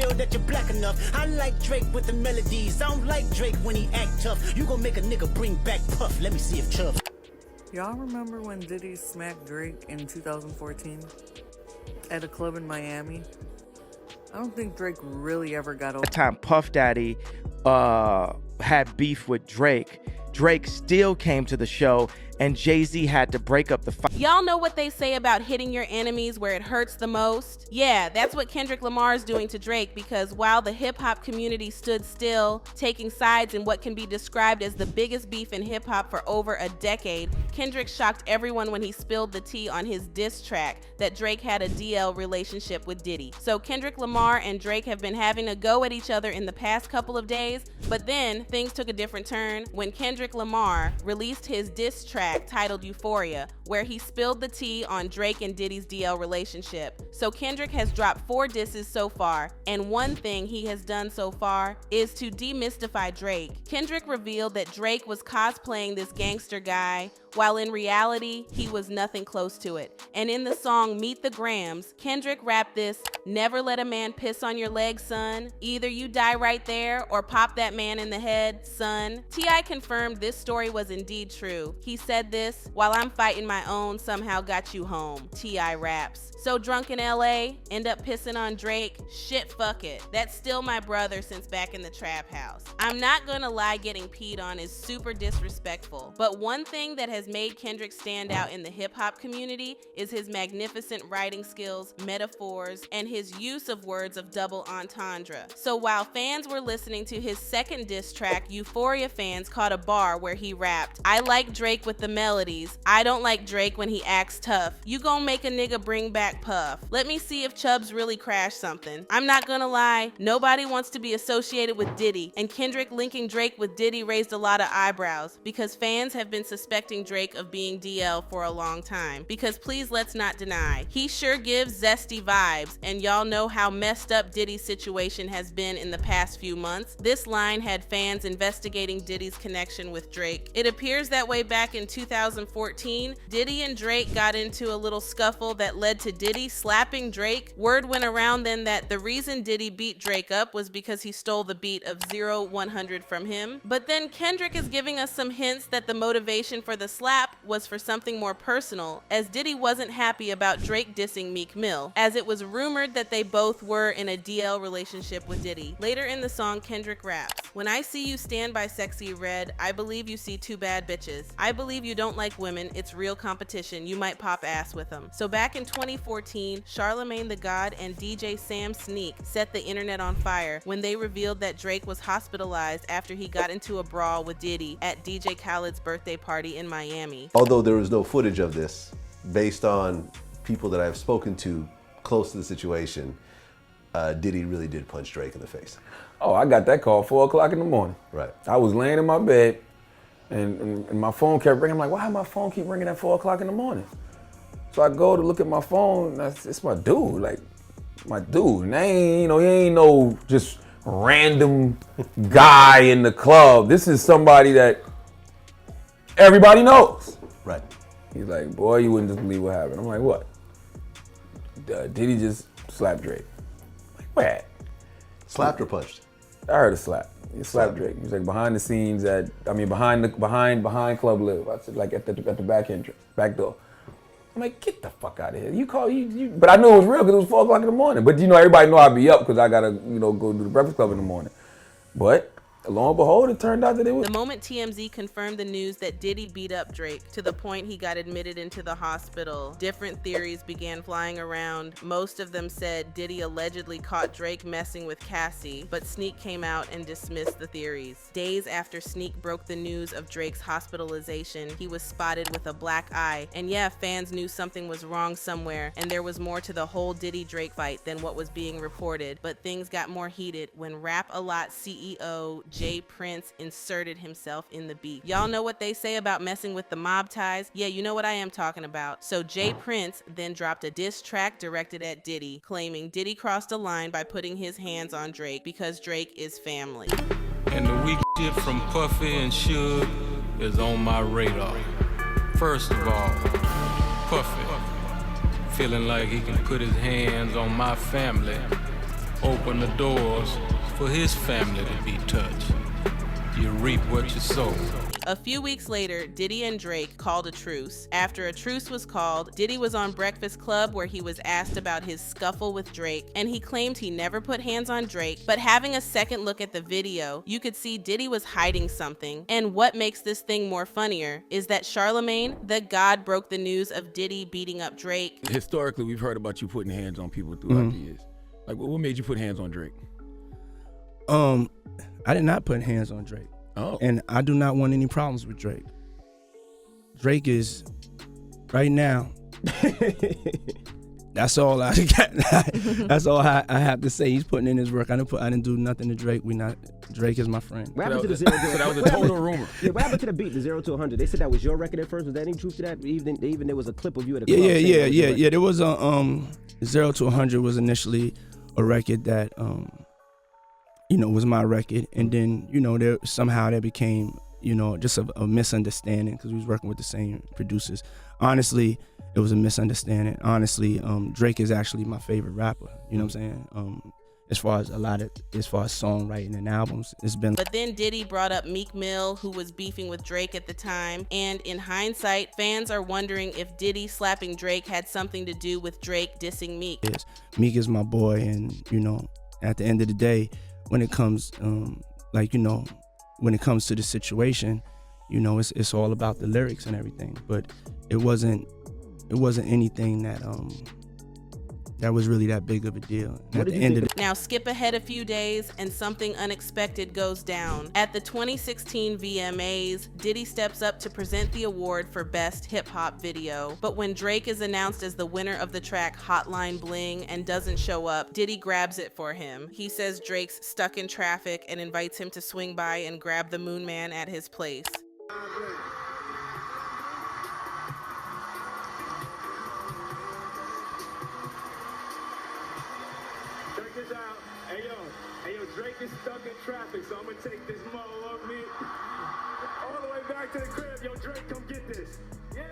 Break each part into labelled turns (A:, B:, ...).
A: reveal that you're black enough. I like Drake with the melodies. I don't like Drake when he act tough. You gon' make a nigga bring back Puff. Let me see if Chubbs.
B: Y'all remember when Diddy smacked Drake in 2014 at a club in Miami? I don't think Drake really ever got over.
C: The time Puff Daddy had beef with Drake, Drake still came to the show, and Jay-Z had to break up the fight.
D: Y'all know what they say about hitting your enemies where it hurts the most? Yeah, that's what Kendrick Lamar is doing to Drake, because while the hip-hop community stood still, taking sides in what can be described as the biggest beef in hip-hop for over a decade, Kendrick shocked everyone when he spilled the tea on his diss track that Drake had a DL relationship with Diddy. So Kendrick Lamar and Drake have been having a go at each other in the past couple of days, but then things took a different turn when Kendrick Lamar released his diss track titled Euphoria, where he spilled the tea on Drake and Diddy's DL relationship. So Kendrick has dropped 4 disses so far, and one thing he has done so far is to demystify Drake. Kendrick revealed that Drake was cosplaying this gangster guy, while in reality, he was nothing close to it. And in the song Meet the Grams, Kendrick rapped this, "Never let a man piss on your leg, son. Either you die right there or pop that man in the head, son." T.I. confirmed this story was indeed true. He said this, "While I'm fighting my own, somehow got you home." T.I. raps. So drunk in LA, end up pissing on Drake? Shit, fuck it. That's still my brother since back in the trap house. I'm not gonna lie, getting peed on is super disrespectful, but one thing that has made Kendrick stand out in the hip-hop community is his magnificent writing skills, metaphors, and his use of words of double entendre. So while fans were listening to his second diss track, Euphoria fans caught a bar where he rapped, "I like Drake with the melodies. I don't like Drake when he acts tough. You gon' make a nigga bring back Puff. Let me see if Chubbs really crashed something." I'm not gonna lie, nobody wants to be associated with Diddy, and Kendrick linking Drake with Diddy raised a lot of eyebrows, because fans have been suspecting Drake of being DL for a long time. Because please, let's not deny, he sure gives zesty vibes, and y'all know how messed up Diddy's situation has been in the past few months. This line had fans investigating Diddy's connection with Drake. It appears that way back in 2014, Diddy and Drake got into a little scuffle that led to Diddy slapping Drake. Word went around then that the reason Diddy beat Drake up was because he stole the beat of 0-100 from him. But then Kendrick is giving us some hints that the motivation for the slap was for something more personal, as Diddy wasn't happy about Drake dissing Meek Mill, as it was rumored that they both were in a DL relationship with Diddy. Later in the song, Kendrick raps, "When I see you stand by Sexy Red, I believe you see 2 bad bitches. I believe you don't like women. It's real competition. You might pop ass with them." So back in 2014, Charlemagne the God and DJ Sam Sneak set the internet on fire when they revealed that Drake was hospitalized after he got into a brawl with Diddy at DJ Khaled's birthday party in Miami.
E: Although there was no footage of this, based on people that I've spoken to close to the situation, Diddy really did punch Drake in the face.
F: Oh, I got that call 4 o'clock in the morning.
E: Right.
F: I was laying in my bed and my phone kept ringing. I'm like, why my phone keep ringing at 4 o'clock in the morning? So I go to look at my phone, and it's my dude, like, my dude. And he ain't no just random guy in the club. This is somebody that everybody knows.
E: Right.
F: He's like, boy, you wouldn't just believe what happened. I'm like, what? Diddy just slapped Drake. I'm like, where?
E: Slapped or punched?
F: I heard a slap. He slapped Drake. He was like behind the scenes behind Club Live. I said, like at the back entrance, back door. I'm like, get the fuck out of here. But I knew it was real because it was 4 o'clock in the morning. But everybody know I'd be up because I gotta, go do the Breakfast Club in the morning. But lo and behold, it turned out that it was.
D: The moment TMZ confirmed the news that Diddy beat up Drake to the point he got admitted into the hospital, different theories began flying around. Most of them said Diddy allegedly caught Drake messing with Cassie, but Sneak came out and dismissed the theories. Days after Sneak broke the news of Drake's hospitalization, he was spotted with a black eye. And yeah, fans knew something was wrong somewhere, and there was more to the whole Diddy-Drake fight than what was being reported. But things got more heated when Rap-A-Lot CEO Jay Prince inserted himself in the beef. Y'all know what they say about messing with the mob ties? Yeah, you know what I am talking about. So Jay Prince then dropped a diss track directed at Diddy, claiming Diddy crossed a line by putting his hands on Drake because Drake is family.
G: And the weak shit from Puffy and Suge is on my radar. First of all, Puffy feeling like he can put his hands on my family open the doors for his family to be touched. You reap what you sow.
D: A few weeks later, Diddy and Drake called a truce. After a truce was called, Diddy was on Breakfast Club where he was asked about his scuffle with Drake, and he claimed he never put hands on Drake, but having a second look at the video, you could see Diddy was hiding something. And what makes this thing more funnier is that Charlemagne, the God, broke the news of Diddy beating up Drake.
F: Historically, we've heard about you putting hands on people throughout the years. Like, what made you put hands on Drake?
H: I did not put hands on Drake.
F: Oh.
H: And I do not want any problems with Drake. Drake is, right now, that's all I got. That's all I have to say. He's putting in his work. I didn't do nothing to Drake. Drake is my friend.
I: What happened to the 0 to
F: So that was a total rumor.
I: Yeah, what happened to the beat, the 0 to 100? They said that was your record at first. Was there any truth to that? Even there was a clip of you at a club.
H: Yeah. There was a 0 to 100 was initially a record that was my record, and then there somehow that became just a misunderstanding because we was working with the same producers. Honestly, it was a misunderstanding. Honestly, Drake is actually my favorite rapper. You know what I'm saying? As far as songwriting and albums, it's been.
D: But then Diddy brought up Meek Mill, who was beefing with Drake at the time, and in hindsight, fans are wondering if Diddy slapping Drake had something to do with Drake dissing Meek.
H: Yes, Meek is my boy, and at the end of the day, when it comes when it comes to the situation, it's all about the lyrics and everything. But it wasn't anything that was really that big of a deal. At the end of the
D: Now skip ahead a few days and something unexpected goes down. At the 2016 VMAs, Diddy steps up to present the award for Best Hip Hop Video. But when Drake is announced as the winner of the track Hotline Bling and doesn't show up, Diddy grabs it for him. He says Drake's stuck in traffic and invites him to swing by and grab the Moon Man at his place.
J: Hey yo, Drake is stuck in traffic, so I'm gonna take this mo of me all the way back to the crib. Yo, Drake, come get this. Yeah.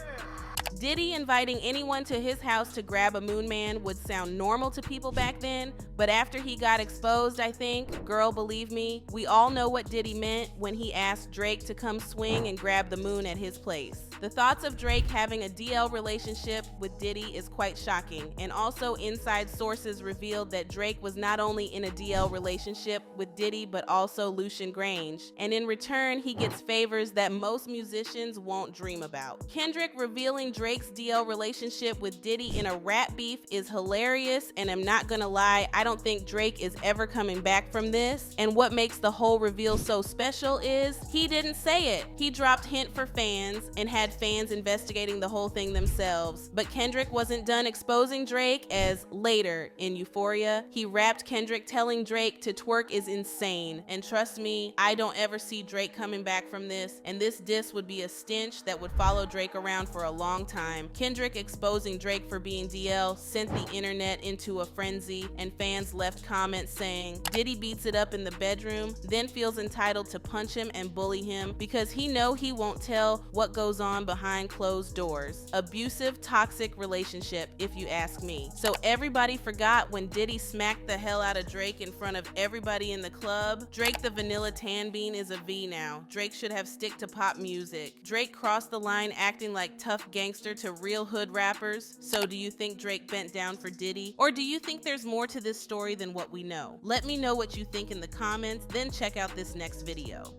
D: Diddy inviting anyone to his house to grab a Moon Man would sound normal to people back then, but after he got exposed, I think, girl, believe me, we all know what Diddy meant when he asked Drake to come swing and grab the moon at his place. The thoughts of Drake having a DL relationship with Diddy is quite shocking, and also inside sources revealed that Drake was not only in a DL relationship with Diddy but also Lucian Grange, and in return he gets favors that most musicians won't dream about. Kendrick revealing Drake's DL relationship with Diddy in a rap beef is hilarious, and I'm not gonna lie, I don't think Drake is ever coming back from this, and what makes the whole reveal so special is he didn't say it. He dropped hint for fans and had fans investigating the whole thing themselves. But Kendrick wasn't done exposing Drake, as later in Euphoria, he rapped Kendrick telling Drake to twerk is insane. And trust me, I don't ever see Drake coming back from this, and this diss would be a stench that would follow Drake around for a long time. Kendrick exposing Drake for being DL sent the internet into a frenzy, and fans left comments saying Diddy beats it up in the bedroom, then feels entitled to punch him and bully him because he won't tell what goes on behind closed doors. Abusive, toxic relationship, if you ask me. So everybody forgot when Diddy smacked the hell out of Drake in front of everybody in the club. Drake the vanilla tan bean is a V now. Drake should have stick to pop music. Drake crossed the line acting like tough gangster to real hood rappers. So do you think Drake bent down for Diddy? Or do you think there's more to this story than what we know? Let me know what you think in the comments, then check out this next video.